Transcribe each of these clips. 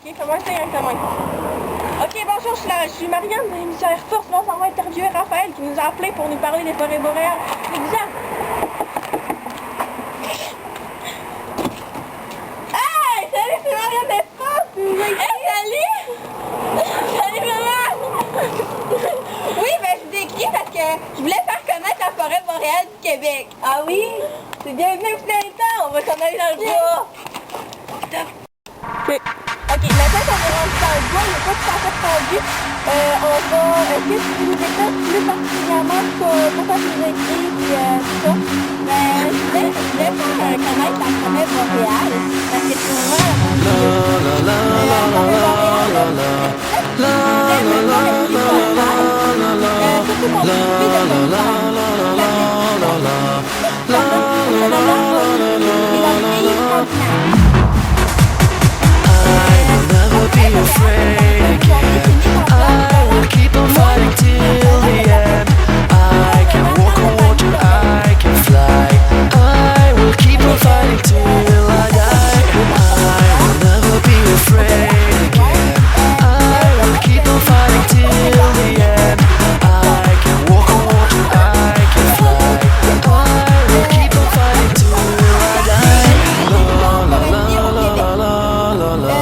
Ok, commencez directement. Ok, bonjour, je suis Marianne de l'émission Air Force. Là, on va interviewer Raphaël qui nous a appelé pour nous parler des forêts boréales. C'est bizarre. Hey, salut, c'est Marianne d'Air Force. Hey, salut. Salut, maman. Oui, ben je vous ai écrit parce que je voulais faire connaître la forêt boréale du Québec. Ah oui? C'est bienvenu au temps, on va s'en aller dans le bois. Ok, maintenant qu'on est rendu dans le bois, il n'est pas tout à fait rendu. On va... Est-ce que tu nous écoutes plus particulièrement pourquoi tu nous écris et tout ça? Ben, je voulais faire connaître la forêt boréale. Parce que tu vois, la forêt boréale, surtout qu'on suit de be afraid again. I will keep on fighting till the end. I can walk on water, I can fly. I will keep on fighting till I die. I will never be afraid again. I will keep on fighting till the end. I can walk on water, I can fly. I will keep on fighting till I die. La la la la la la la.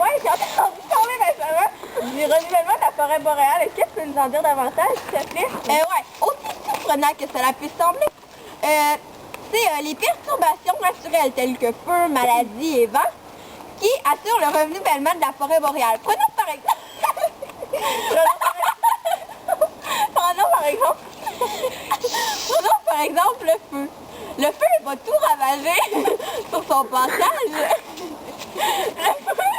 Ouais, j'ai entendu parler récemment du renouvellement de la forêt boréale. Est-ce que tu peux nous en dire davantage, s'il te plaît? Ouais, aussi surprenant que cela puisse sembler, c'est les perturbations naturelles telles que feu, maladies et vent qui assurent le renouvellement de la forêt boréale. Prenons par exemple... Prenons par exemple le feu. Le feu, il va tout ravager sur son passage. Le feu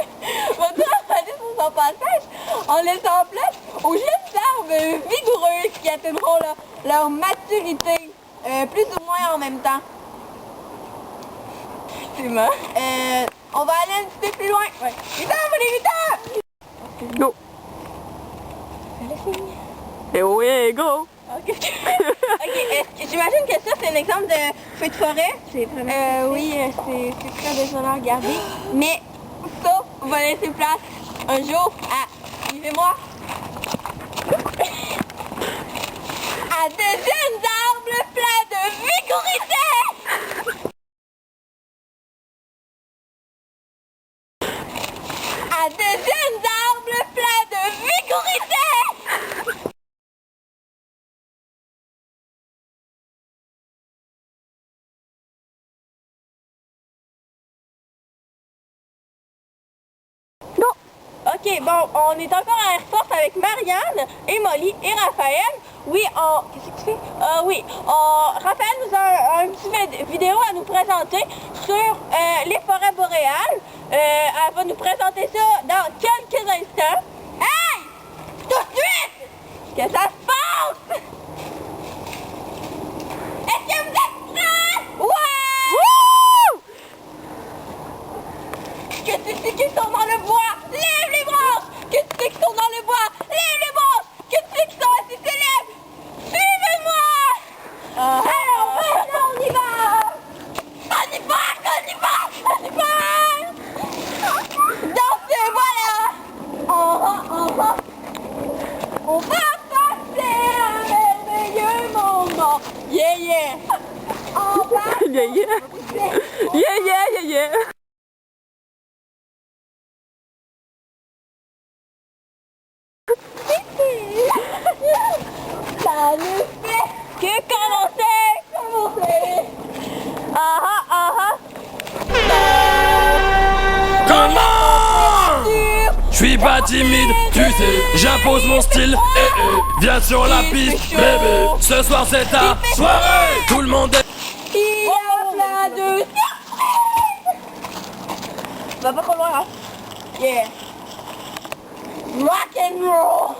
va tout ravager sur son passage en laissant place aux jeunes arbres vigoureux qui atteindront leur maturité plus ou moins en même temps. C'est moi. On va aller un petit peu plus loin. Ouais. Vite, Go! Et oui, go! Ok. J'imagine que ça, c'est un exemple de feu de forêt. C'est vraiment... oui, c'est très désolant à regarder. Mais ça va laisser place un jour à, suivez-moi, à de jeunes arbres pleins de vigorité! À de jeunes arbres pleins de vigorité! Ok, bon, on est encore à Air Force avec Marianne et Molly et Raphaël. Oui, qu'est-ce que tu fais? Oui, Raphaël nous a une petite vidéo à nous présenter sur les forêts boréales. Elle va nous présenter ça dans quelques instants. Hey! Tout de suite! Que ça se passe! Est-ce que vous êtes prêts? Ouais! Wouh! Que tu sais qu'ils sont dans le bois? Lève les branches! Que tu sais qu'ils sont dans le bois? Lève les branches! Que tu sais qu'ils sont assis célèbres? Suivez-moi! Alors, maintenant, on y va! On y va! On y va! On y va! Dansez, voilà! On va passer un merveilleux moment! Yeah, yeah! On va... Yeah, yeah! Yeah, yeah, yeah, yeah! Ça ne fait que commencer! Ah ah ah ah! Comment? Je suis pas timide, tu sais, j'impose mon style. Viens sur la piste, bébé. Ce soir c'est ta soirée. Tout le monde est. Il y a plein de surprises! Va pas trop loin, hein? Yeah! Rock and roll!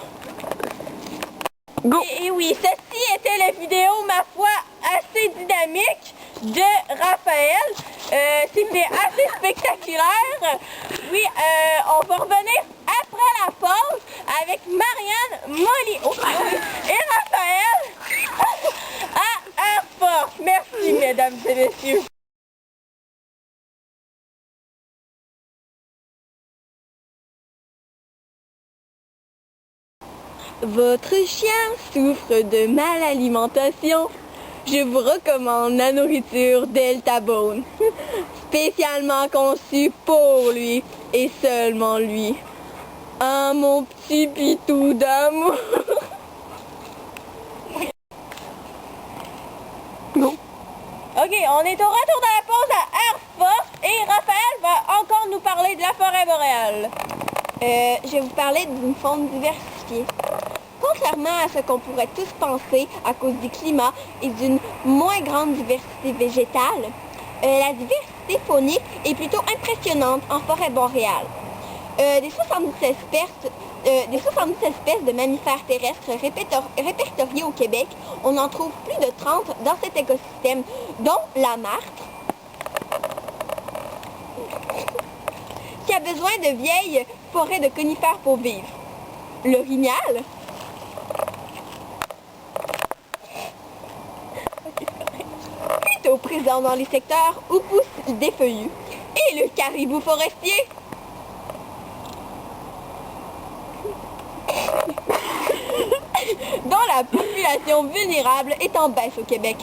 Go! Et oui, ceci était la vidéo, ma foi, assez dynamique de Raphaël. C'était assez spectaculaire. Oui, on va revenir après la pause avec Marianne, Molly et Raphaël à Air Force. Merci, mesdames et messieurs. Votre chien souffre de malalimentation. Je vous recommande la nourriture Delta Bone, spécialement conçue pour lui et seulement lui. Ah, mon petit pitou d'amour. Go. Ok, on est au retour de la pause à Air Force et Raphaël va encore nous parler de la forêt boréale. Je vais vous parler d'une faune diversifiée. Contrairement à ce qu'on pourrait tous penser à cause du climat et d'une moins grande diversité végétale, la diversité faunique est plutôt impressionnante en forêt boréale. Des 70 espèces de mammifères terrestres répertoriées au Québec, on en trouve plus de 30 dans cet écosystème, dont la martre, qui a besoin de vieilles forêts de conifères pour vivre. L'orignal, plutôt présent dans les secteurs où poussent des feuillus, et le caribou forestier, dont la population vulnérable est en baisse au Québec.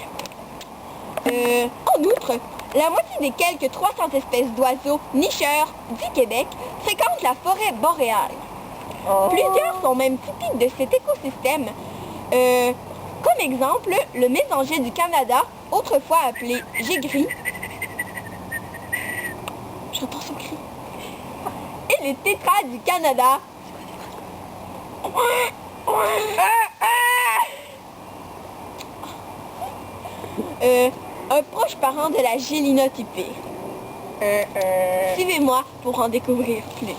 En outre, la moitié des quelques 300 espèces d'oiseaux nicheurs du Québec fréquentent la forêt boréale. Plusieurs sont même typiques de cet écosystème. Comme exemple, le mésangier du Canada, autrefois appelé gégris, j'entends son cri, et les tétras du Canada, un proche parent de la gélinotypée. Suivez-moi pour en découvrir plus.